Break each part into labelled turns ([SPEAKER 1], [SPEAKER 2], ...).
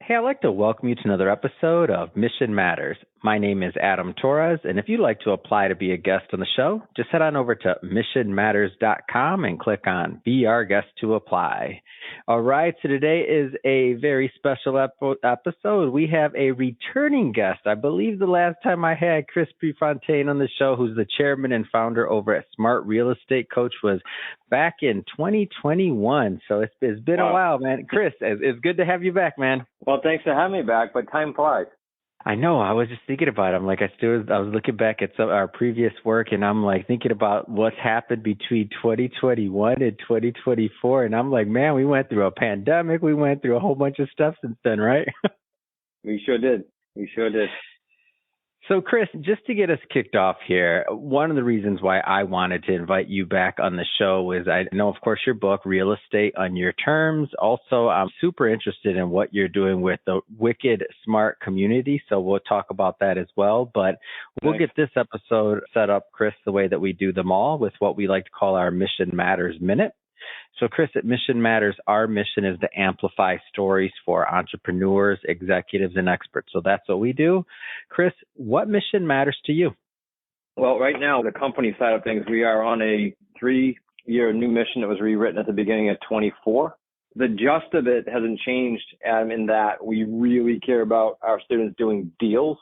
[SPEAKER 1] Hey, I'd like to welcome you to another episode of Mission Matters. My name is Adam Torres, and if you'd like to apply to be a guest on the show, just head on over to missionmatters.com and click on Be Our Guest to apply. All right, so today is a very special episode. We have a returning guest. I believe the last time I had Chris Prefontaine on the show, who's the chairman and founder over at Smart Real Estate Coach, was back in 2021. So it's been a while, man. Chris, it's good to have you back, man.
[SPEAKER 2] Well, thanks for having me back, but time flies.
[SPEAKER 1] I know. I was just thinking about it. I'm like, I was looking back at some our previous work, and I'm like thinking about what's happened between 2021 and 2024, and I'm like, man, we went through a pandemic. We went through a whole bunch of stuff since then, right?
[SPEAKER 2] We sure did.
[SPEAKER 1] So, Chris, just to get us kicked off here, one of the reasons why I wanted to invite you back on the show is I know, of course, your book, Real Estate on Your Terms. Also, I'm super interested in what you're doing with the Wicked Smart community. So we'll talk about that as well. But we'll get this episode set up, Chris, the way that we do them all with what we like to call our Mission Matters Minute. So, Chris, at Mission Matters, our mission is to amplify stories for entrepreneurs, executives, and experts. So that's what we do. Chris, what mission matters to you?
[SPEAKER 2] Well, right now, the company side of things, we are on a 3-year new mission that was rewritten at the beginning of 24. The gist of it hasn't changed, Adam, in that we really care about our students doing deals,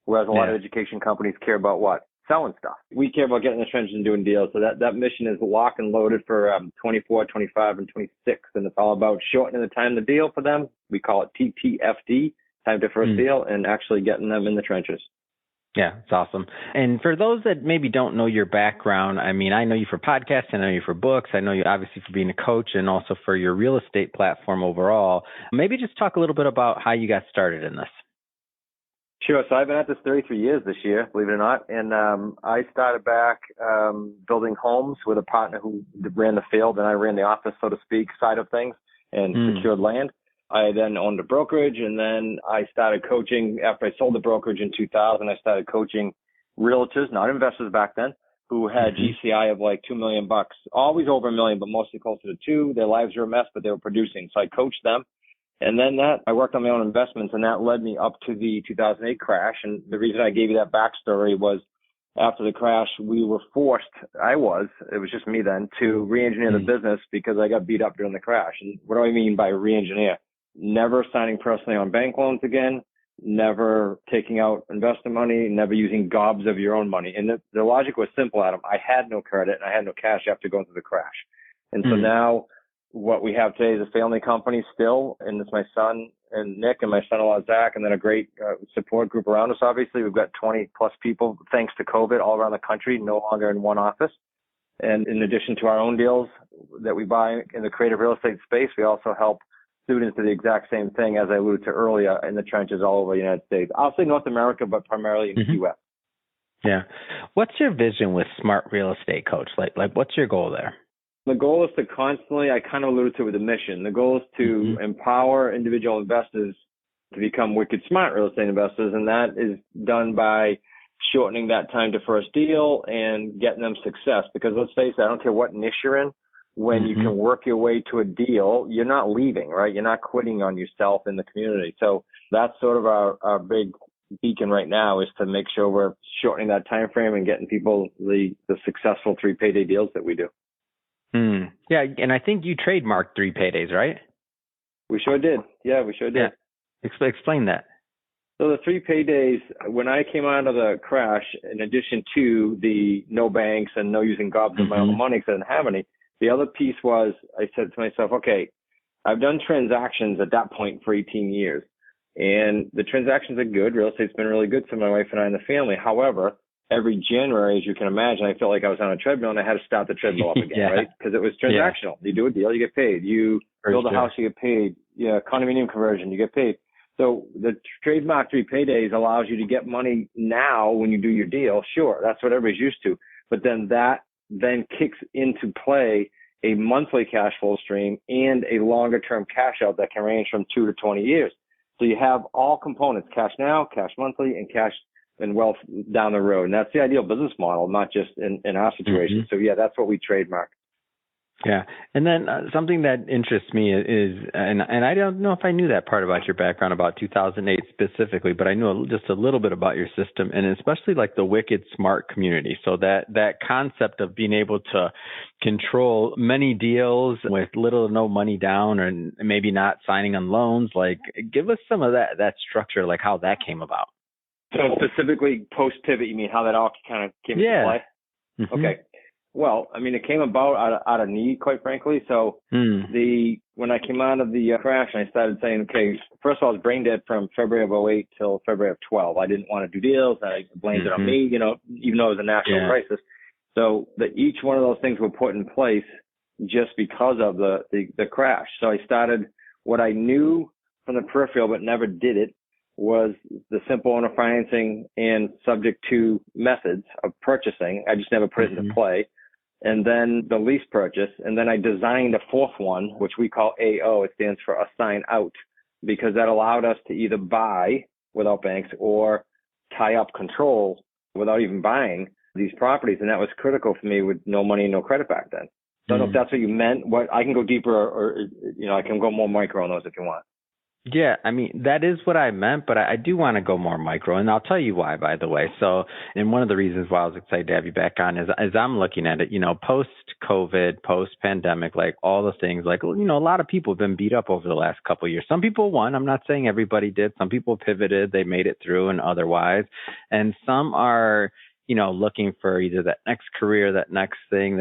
[SPEAKER 2] whereas a lot of education companies care about what? Selling stuff. We care about getting in the trenches and doing deals. So that mission is locked and loaded for 24, 25, and 26. And it's all about shortening the time to deal for them. We call it TTFD, time to first deal, and actually getting them in the trenches.
[SPEAKER 1] Yeah, it's awesome. And for those that maybe don't know your background, I mean, I know you for podcasts, I know you for books, I know you obviously for being a coach and also for your real estate platform overall. Maybe just talk a little bit about how you got started in this.
[SPEAKER 2] Sure. So I've been at this 33 years this year, believe it or not. And I started back building homes with a partner who ran the field, and I ran the office, so to speak, side of things and secured land. I then owned a brokerage, and then I started coaching. After I sold the brokerage in 2000, I started coaching realtors, not investors back then, who had GCI of like $2 million, always over $1 million, but mostly closer to 2. Their lives were a mess, but they were producing. So I coached them. And then I worked on my own investments, and that led me up to the 2008 crash. And the reason I gave you that backstory was after the crash, we were forced, it was just me then, to re-engineer the business because I got beat up during the crash. And what do I mean by re-engineer? Never signing personally on bank loans again, never taking out investor money, never using gobs of your own money. And the logic was simple, Adam. I had no credit and I had no cash after going through the crash. And so now what we have today is a family company still, and it's my son and Nick and my son-in-law Zach, and then a great support group around us. Obviously, we've got 20 plus people thanks to COVID all around the country, no longer in one office. And in addition to our own deals that we buy in the creative real estate space, we also help students do the exact same thing, as I alluded to earlier, in the trenches all over the United States. I'll say North America, but primarily in the U.S.
[SPEAKER 1] Yeah. What's your vision with Smart Real Estate Coach? Like what's your goal there?
[SPEAKER 2] The goal is to constantly, I kind of alluded to with the mission, the goal is to empower individual investors to become wicked smart real estate investors. And that is done by shortening that time to first deal and getting them success. Because let's face it, I don't care what niche you're in, when you can work your way to a deal, you're not leaving, right? You're not quitting on yourself in the community. So that's sort of our big beacon right now, is to make sure we're shortening that time frame and getting people the successful 3 payday deals that we do.
[SPEAKER 1] Yeah, and I think you trademarked 3 paydays, right?
[SPEAKER 2] We sure did. Yeah, we sure did.
[SPEAKER 1] Yeah. Explain that.
[SPEAKER 2] So the 3 paydays, when I came out of the crash, in addition to the no banks and no using gobs of my own money because I didn't have any, the other piece was I said to myself, okay, I've done transactions at that point for 18 years. And the transactions are good. Real estate's been really good to my wife and I and the family. However, every January, as you can imagine, I felt like I was on a treadmill and I had to start the treadmill up again, right? Because it was transactional. You do a deal, you get paid. You build a house, you get paid. Condominium conversion, you get paid. So the trademark 3 paydays allows you to get money now when you do your deal. Sure, that's what everybody's used to. But then that kicks into play a monthly cash flow stream and a longer term cash out that can range from 2 to 20 years. So you have all components: cash now, cash monthly, and cash and wealth down the road. And that's the ideal business model, not just in our situation. So yeah, that's what we trademark.
[SPEAKER 1] Yeah. And then something that interests me and I don't know if I knew that part about your background about 2008 specifically, but I knew just a little bit about your system, and especially like the Wicked Smart community. So that concept of being able to control many deals with little or no money down, and maybe not signing on loans, like give us some of that structure, like how that came about.
[SPEAKER 2] So specifically post pivot, you mean how that all kind of came into play?
[SPEAKER 1] Mm-hmm.
[SPEAKER 2] Okay. Well, I mean, it came about out of need, quite frankly. So when I came out of the crash, and I started saying, okay, first of all, I was brain dead from February of '08 till February of 12. I didn't want to do deals. I blamed it on me, even though it was a national crisis. So each one of those things were put in place just because of the crash. So I started what I knew from the peripheral, but never did it, was the simple owner financing and subject to methods of purchasing. I just never put it into play. And then the lease purchase. And then I designed a fourth one, which we call AO. It stands for assign out, because that allowed us to either buy without banks or tie up control without even buying these properties. And that was critical for me with no money and no credit back then. So I don't know if that's what you meant. What I can go deeper or I can go more micro on those if you want.
[SPEAKER 1] Yeah, I mean, that is what I meant, but I do want to go more micro, and I'll tell you why, by the way. So, and one of the reasons why I was excited to have you back on is as I'm looking at it, post-COVID, post-pandemic, like all the things, like, a lot of people have been beat up over the last couple of years. Some people won. I'm not saying everybody did. Some people pivoted. They made it through and otherwise. And some are, looking for either that next career, that next thing,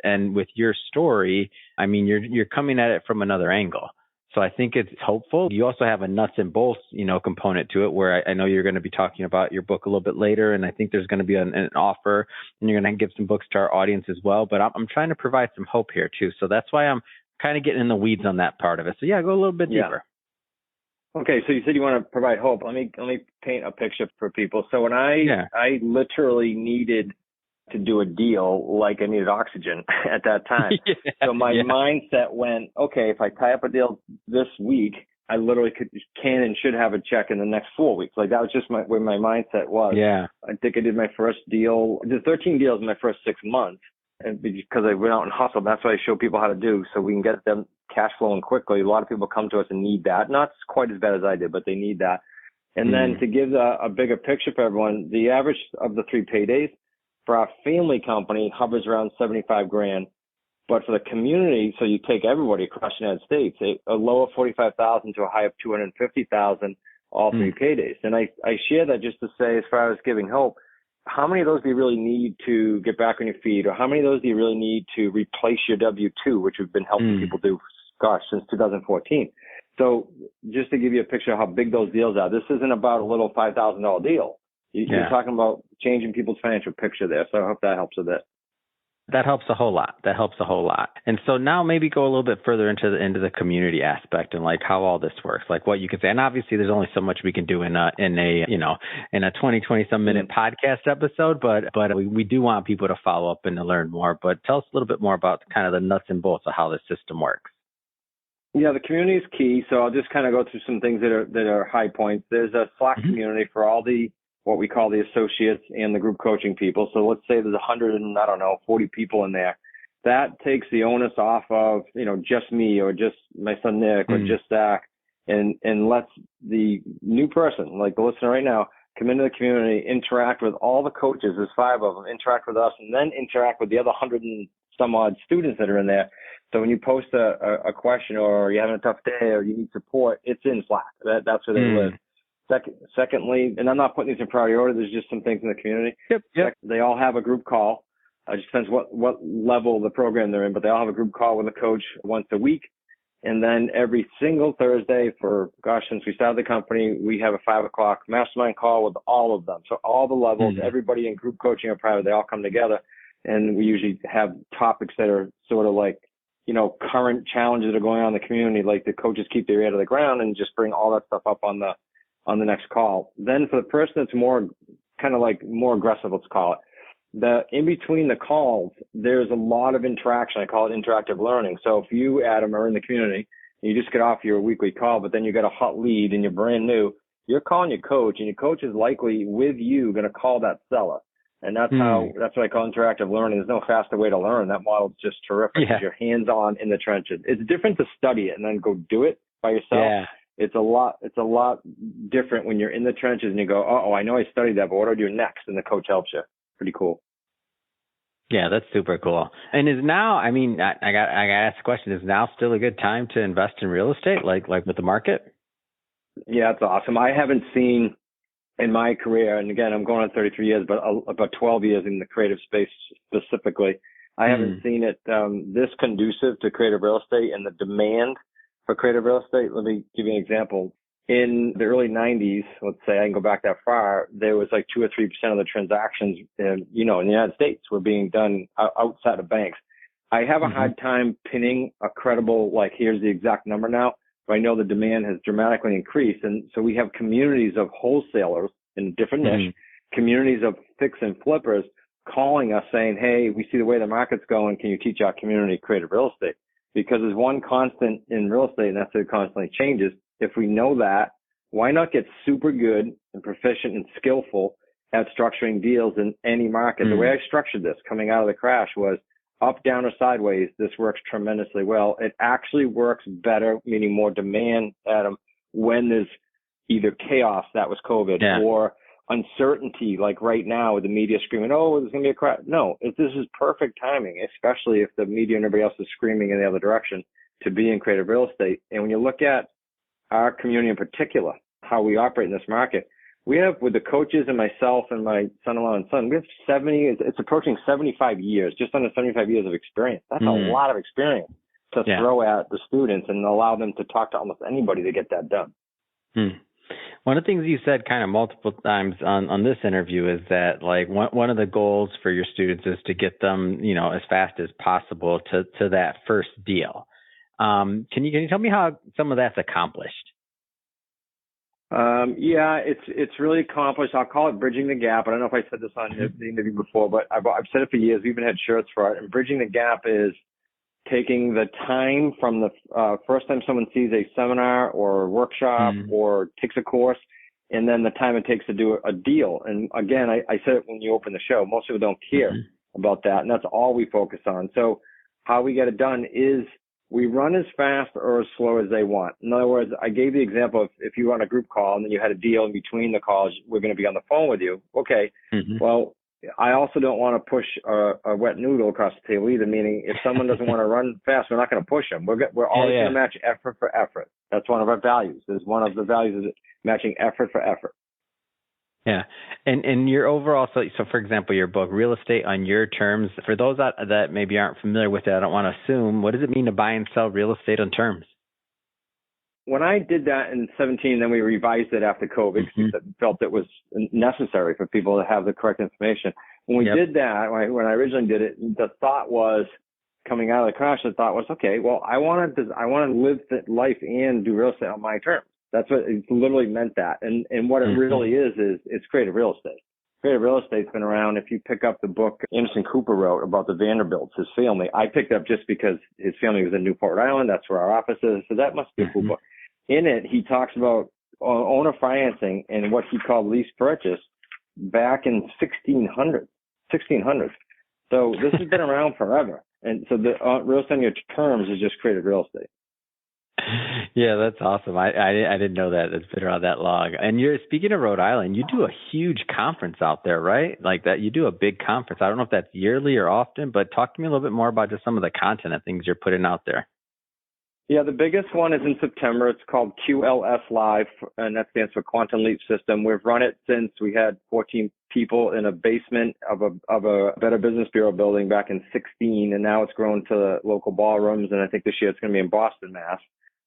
[SPEAKER 1] and with your story, I mean, you're coming at it from another angle. So I think it's hopeful. You also have a nuts and bolts, component to it, where I know you're going to be talking about your book a little bit later, and I think there's going to be an offer, and you're going to give some books to our audience as well. But I'm trying to provide some hope here too. So that's why I'm kind of getting in the weeds on that part of it. So yeah, go a little bit deeper.
[SPEAKER 2] Okay, so you said you want to provide hope. Let me paint a picture for people. So when I literally needed to do a deal like I needed oxygen at that time. So my mindset went, okay, if I tie up a deal this week, I literally can and should have a check in the next 4 weeks. Like that was just where my mindset was.
[SPEAKER 1] Yeah.
[SPEAKER 2] I think I did my first deal. I did 13 deals in my first 6 months, and because I went out and hustled. That's what I show people how to do, so we can get them cash flowing quickly. A lot of people come to us and need that. Not quite as bad as I did, but they need that. And then to give a bigger picture for everyone, the average of the 3 paydays for our family company hovers around $75,000, but for the community, so you take everybody across the United States, a low of $45,000 to a high of $250,000, all 3 paydays. And I share that just to say, as far as giving hope, how many of those do you really need to get back on your feet, or how many of those do you really need to replace your W-2, which we've been helping people do, since 2014. So just to give you a picture of how big those deals are, this isn't about a little $5,000 deal. You're talking about changing people's financial picture there. So I hope that helps a bit.
[SPEAKER 1] That helps a whole lot. And so now maybe go a little bit further into the community aspect and like how all this works, like what you can say. And obviously there's only so much we can do in a 20 some minute podcast episode, but we do want people to follow up and to learn more. But tell us a little bit more about kind of the nuts and bolts of how this system works.
[SPEAKER 2] Yeah, the community is key. So I'll just kind of go through some things that are high points. There's a Slack community for all the what we call the associates and the group coaching people. So let's say there's 140 people in there. That takes the onus off of, just me or just my son Nick or just Zach, and lets the new person, like the listener right now, come into the community, interact with all the coaches. There's 5 of them, interact with us, and then interact with the other 100 and some odd students that are in there. So when you post a question, or you're having a tough day, or you need support, it's in Slack. That's where they live. Secondly, and I'm not putting these in priority order, there's just some things in the community.
[SPEAKER 1] Yep.
[SPEAKER 2] They all have a group call. It just depends what level of the program they're in, but they all have a group call with a coach once a week. And then every single Thursday since we started the company, we have a 5 o'clock mastermind call with all of them. So all the levels, everybody in group coaching or private, they all come together. And we usually have topics that are sort of like, current challenges that are going on in the community, like the coaches keep their ear to the ground and just bring all that stuff up on the next call. Then for the person that's more kind of like more aggressive, let's call it, in between the calls, there's a lot of interaction. I call it interactive learning. So if you, Adam, are in the community and you just get off your weekly call, but then you got a hot lead and you're brand new, you're calling your coach, and your coach is likely with you going to call that seller. And that's what I call interactive learning. There's no faster way to learn. That model's just terrific.
[SPEAKER 1] Yeah.
[SPEAKER 2] You're hands-on in the trenches. It's different to study it and then go do it by yourself.
[SPEAKER 1] Yeah.
[SPEAKER 2] It's a lot different when you're in the trenches and you go, oh, I know I studied that, but what do I do next? And the coach helps you. Pretty cool.
[SPEAKER 1] Yeah, that's super cool. And is now, I mean, I got to ask the question, is now still a good time to invest in real estate, like with the market?
[SPEAKER 2] Yeah, it's awesome. I haven't seen in my career, and again, I'm going on 33 years, but about 12 years in the creative space specifically, I haven't seen it this conducive to creative real estate and the demand for creative real estate. Let me give you an example. In the early 90s, let's say I can go back that far, there was like 2 or 3% of the transactions, in the United States were being done outside of banks. I have a hard time pinning a credible, like, here's the exact number now. But I know the demand has dramatically increased. And so we have communities of wholesalers in a different niche, communities of fix and flippers calling us saying, hey, we see the way the market's going. Can you teach our community creative real estate? Because there's one constant in real estate, and that's that it constantly changes. If we know that, why not get super good and proficient and skillful at structuring deals in any market? The way I structured this coming out of the crash was up, down, or sideways. This works tremendously well. It actually works better, meaning more demand, Adam, when there's either chaos, that was COVID, or uncertainty, like right now with the media screaming, oh, there's going to be a crash. No, this is perfect timing, especially if the media and everybody else is screaming in the other direction, to be in creative real estate. And when you look at our community in particular, how we operate in this market, we have, with the coaches and myself and my son-in-law and son, we have it's approaching 75 years, just under 75 years of experience. That's a lot of experience to throw at the students and allow them to talk to almost anybody to get that done.
[SPEAKER 1] One of the things you said kind of multiple times on this interview is that, like, one of the goals for your students is to get them, as fast as possible to that first deal. Can you tell me how some of that's accomplished?
[SPEAKER 2] It's really accomplished. I'll call it bridging the gap. I don't know if I said this on the interview before, but I've said it for years. We even had shirts for it. And bridging the gap is taking the time from the first time someone sees a seminar or a workshop or takes a course, and then the time it takes to do a deal. And again, I said it when you opened the show, most people don't care about that, and that's all we focus on. So how we get it done is we run as fast or as slow as they want. In other words, I gave the example of if you run a group call and then you had a deal in between the calls, we're going to be on the phone with you. Okay. Well, I also don't want to push a wet noodle across the table either, meaning if someone doesn't want to run fast, we're not going to push them. We're always going to match effort for effort. That's one of our values. One of the values is matching effort for effort.
[SPEAKER 1] Yeah. And your overall, so for example, your book, Real Estate on Your Terms, for those that maybe aren't familiar with it, I don't want to assume, what does it mean to buy and sell real estate on terms?
[SPEAKER 2] When I did that in 2017, then we revised it after COVID because we felt it was necessary for people to have the correct information. When we did that, when I originally did it, the thought was, coming out of the crash, the thought was, okay, well, I want to live life and do real estate on my terms. That's what it literally meant that. And what it really is it's creative real estate. Creative real estate's been around. If you pick up the book Anderson Cooper wrote about the Vanderbilts, his family, I picked up just because his family was in Newport, Rhode Island. That's where our office is. So that must be a cool book. In it, he talks about owner financing and what he called lease purchase back in 1600. So this has been around forever. And so the real estate on your terms is just creative real estate.
[SPEAKER 1] Yeah, that's awesome. I didn't know that. It's been around that long. And you're speaking of Rhode Island, you do a huge conference out there, right? Like that, you do a big conference. I don't know if that's yearly or often, but talk to me a little bit more about just some of the content and things you're putting out there.
[SPEAKER 2] Yeah, the biggest one is in September. It's called QLS Live, and that stands for Quantum Leap System. We've run it since we had 14 people in a basement of a Better Business Bureau building back in 2016, and now it's grown to local ballrooms, and I think this year it's going to be in Boston, Mass.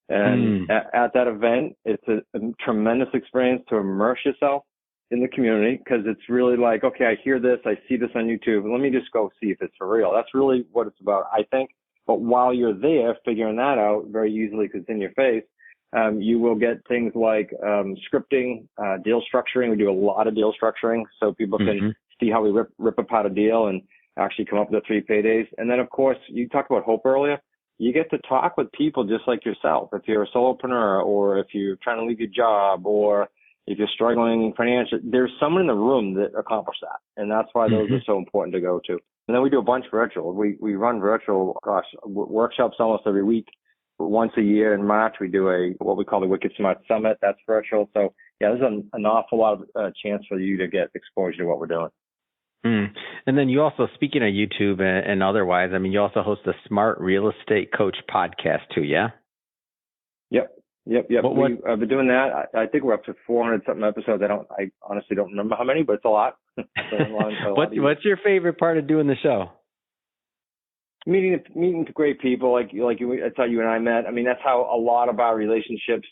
[SPEAKER 2] And at that event, it's a tremendous experience to immerse yourself in the community because it's really like, okay, I hear this, I see this on YouTube, let me just go see if it's for real. That's really what it's about, I think. But while you're there figuring that out very easily because it's in your face, you will get things like scripting, deal structuring. We do a lot of deal structuring so people can see how we rip apart a deal and actually come up with the 3 paydays. And then, of course, you talked about hope earlier. You get to talk with people just like yourself. If you're a solopreneur or if you're trying to leave your job or, if you're struggling financially, there's someone in the room that accomplished that. And that's why those are so important to go to. And then we do a bunch virtual. We run virtual, workshops almost every week. Once a year in March, we do what we call the Wicked Smart Summit. That's virtual. So yeah, there's an awful lot of chance for you to get exposure to what we're doing.
[SPEAKER 1] And then you also, speaking of YouTube and otherwise, I mean, you also host the Smart Real Estate Coach podcast too, yeah?
[SPEAKER 2] Yep. I've been doing that. I think we're up to 400 something episodes. I honestly don't remember how many, but it's a lot.
[SPEAKER 1] What's your favorite part of doing the show?
[SPEAKER 2] Meeting great people like that's how you and I met. I mean, that's how a lot of our relationships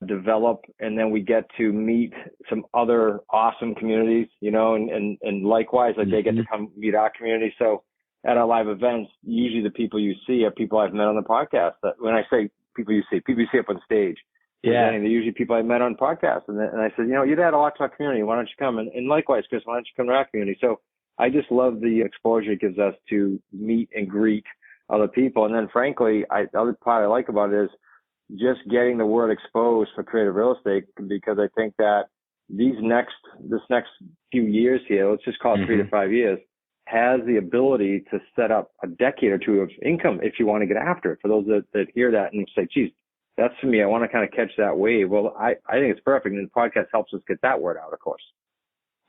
[SPEAKER 2] develop, and then we get to meet some other awesome communities, and likewise, like they get to come meet our community. So at our live events, usually the people you see are people I've met on the podcast. That when I say people you see up on stage. Yeah. They're usually people I met on podcasts. And I said, you'd add a lot to our community. Why don't you come? And likewise, Chris, why don't you come to our community? So I just love the exposure it gives us to meet and greet other people. And then frankly, the other part I like about it is just getting the word exposed for creative real estate, because I think that this next few years here, let's just call it 3 to 5 years, has the ability to set up a decade or two of income if you want to get after it. For those that hear that and say, geez, that's for me, I want to kind of catch that wave. Well, I think it's perfect. And the podcast helps us get that word out, of course.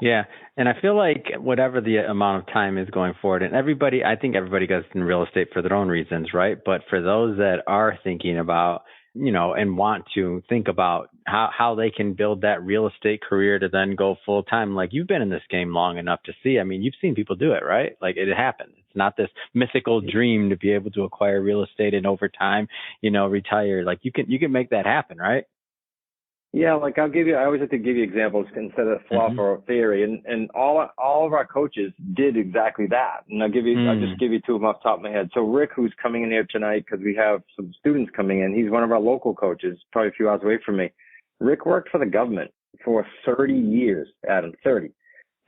[SPEAKER 1] Yeah. And I feel like whatever the amount of time is going forward, and I think everybody goes in real estate for their own reasons, right? But for those that are thinking about, and want to think about how they can build that real estate career to then go full time. Like, you've been in this game long enough to see, I mean, you've seen people do it, right? Like, it happens. It's not this mythical dream to be able to acquire real estate and over time, retire. Like, you can make that happen, right?
[SPEAKER 2] Yeah, like I always have to give you examples instead of fluff or theory. And all of our coaches did exactly that. And I'll just give you two of them off the top of my head. So Rick, who's coming in here tonight because we have some students coming in, he's one of our local coaches, probably a few hours away from me. Rick worked for the government for 30 years, Adam, 30.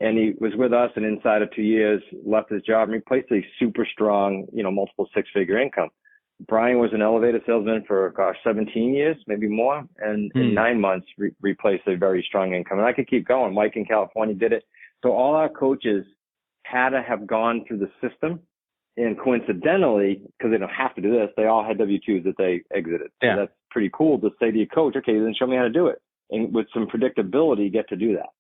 [SPEAKER 2] And he was with us, and inside of 2 years, left his job and replaced a super strong, multiple six-figure income. Brian was an elevator salesman for, 17 years, maybe more, and in 9 months replaced a very strong income. And I could keep going. Mike in California did it. So all our coaches had to have gone through the system. And coincidentally, because they don't have to do this, they all had W-2s that they exited. Yeah. So that's pretty cool to say to your coach, okay, then show me how to do it. And with some predictability, you get to do that.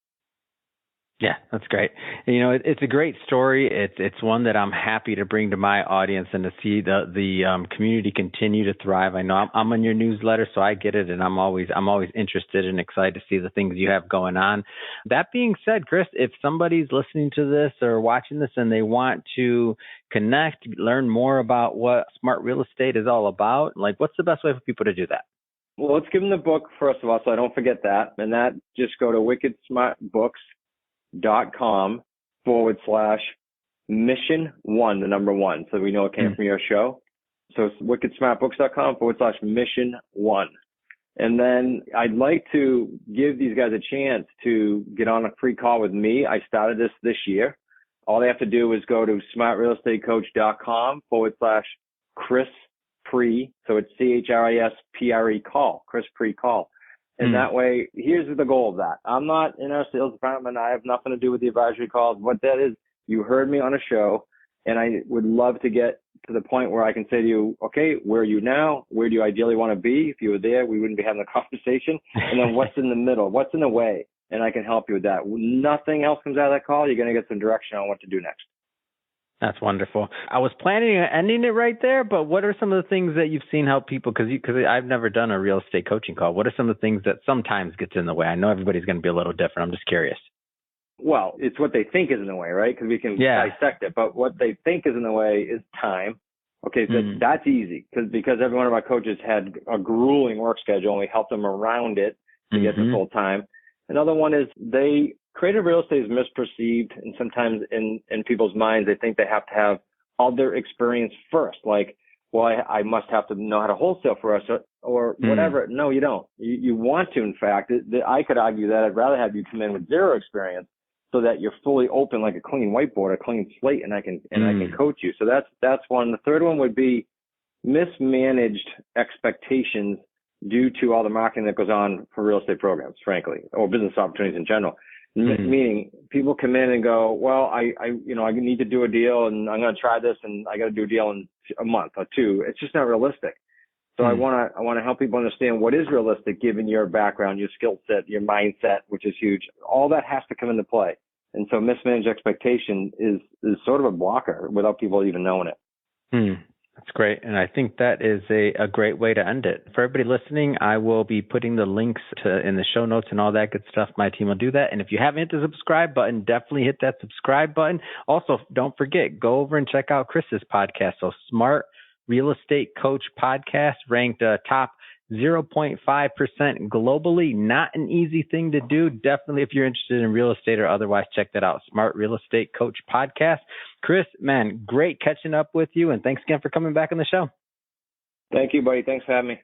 [SPEAKER 1] Yeah, that's great. And, it's a great story. It's one that I'm happy to bring to my audience and to see the community continue to thrive. I know I'm on your newsletter, so I get it, and I'm always interested and excited to see the things you have going on. That being said, Chris, if somebody's listening to this or watching this and they want to connect, learn more about what Smart Real Estate is all about, like, what's the best way for people to do that?
[SPEAKER 2] Well, let's give them the book first of all, so I don't forget that. And that, just go to wickedsmartbooks.com/mission1, the number one. So we know it came from your show. So it's wickedsmartbooks.com/mission1. And then I'd like to give these guys a chance to get on a free call with me. I started this year. All they have to do is go to smartrealestatecoach.com/Chris Pre. So it's CHRISPRE call, Chris Pre call. And that way, here's the goal of that. I'm not in our sales department. I have nothing to do with the advisory calls. What that is, you heard me on a show, and I would love to get to the point where I can say to you, okay, where are you now? Where do you ideally want to be? If you were there, we wouldn't be having a conversation. And then what's in the middle? What's in the way? And I can help you with that. Nothing else comes out of that call. You're going to get some direction on what to do next.
[SPEAKER 1] That's wonderful. I was planning on ending it right there, but what are some of the things that you've seen help people? Because I've never done a real estate coaching call. What are some of the things that sometimes gets in the way? I know everybody's going to be a little different. I'm just curious.
[SPEAKER 2] Well, it's what they think is in the way, right? Because we can dissect it. But what they think is in the way is time. Okay, so that's easy because every one of our coaches had a grueling work schedule, and we helped them around it to get to full time. Another one is creative real estate is misperceived, and sometimes in people's minds, they think they have to have all their experience first. Like, well, I must have to know how to wholesale for us or whatever. No, you don't. You want to, in fact. I could argue that I'd rather have you come in with zero experience so that you're fully open like a clean whiteboard, a clean slate, and I can coach you. So that's one. The third one would be mismanaged expectations due to all the marketing that goes on for real estate programs, frankly, or business opportunities in general. Meaning people come in and go, well, I need to do a deal and I'm going to try this and I got to do a deal in a month or two. It's just not realistic. So I want to help people understand what is realistic given your background, your skill set, your mindset, which is huge. All that has to come into play. And so mismanaged expectation is sort of a blocker without people even knowing it.
[SPEAKER 1] That's great. And I think that is a great way to end it. For everybody listening, I will be putting the links in the show notes and all that good stuff. My team will do that. And if you haven't hit the subscribe button, definitely hit that subscribe button. Also, don't forget, go over and check out Chris's podcast. So Smart Real Estate Coach Podcast, ranked top 0.5% globally. Not an easy thing to do. Definitely, if you're interested in real estate or otherwise, check that out. Smart Real Estate Coach Podcast. Chris, man, great catching up with you. And thanks again for coming back on the show.
[SPEAKER 2] Thank you, buddy. Thanks for having me.